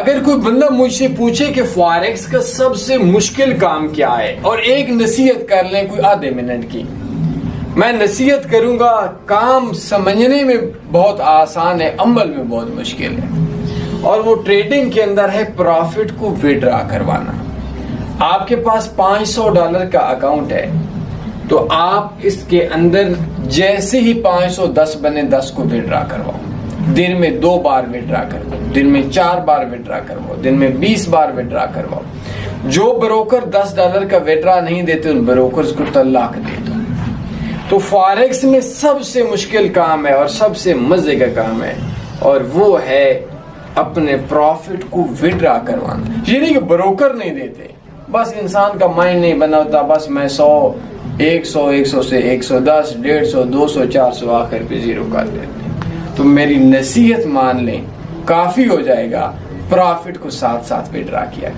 अगर कोई बंदा मुझसे पूछे कि फॉरेक्स का सबसे मुश्किल काम क्या है और एक नसीहत कर लें कोई आधे मिनट की, मैं नसीहत करूंगा काम समझने में बहुत आसान है, अमल में बहुत मुश्किल है। और वो ट्रेडिंग के अंदर है प्रॉफिट को विड्रॉ करवाना। आपके पास $500 का अकाउंट है तो आप इसके अंदर जैसे ही 510 बने 10 को विड्रॉ करवाओ। दिन में 2 बार विड्रॉ करवाओ, दिन में 4 बार विड्रॉ करवाओ, दिन में 20 बार विड्रॉ करवाओ। जो ब्रोकर $10 का विड्रॉ नहीं देते उन ब्रोकर्स को तलाक दे दो। तो फॉरेक्स में सबसे मुश्किल काम है और सबसे मजे का काम है, और वो है अपने प्रॉफिट को विड्रॉ करवाना। ये नहीं कि ब्रोकर नहीं देते, बस इंसान का माइंड नहीं बना होता, बस मैं 100 100 से 110 150 200 400 आखिर पे 0 कर देते। तो मेरी नसीहत मान लें, काफी हो जाएगा प्रॉफिट को साथ साथ विड्रॉ किया।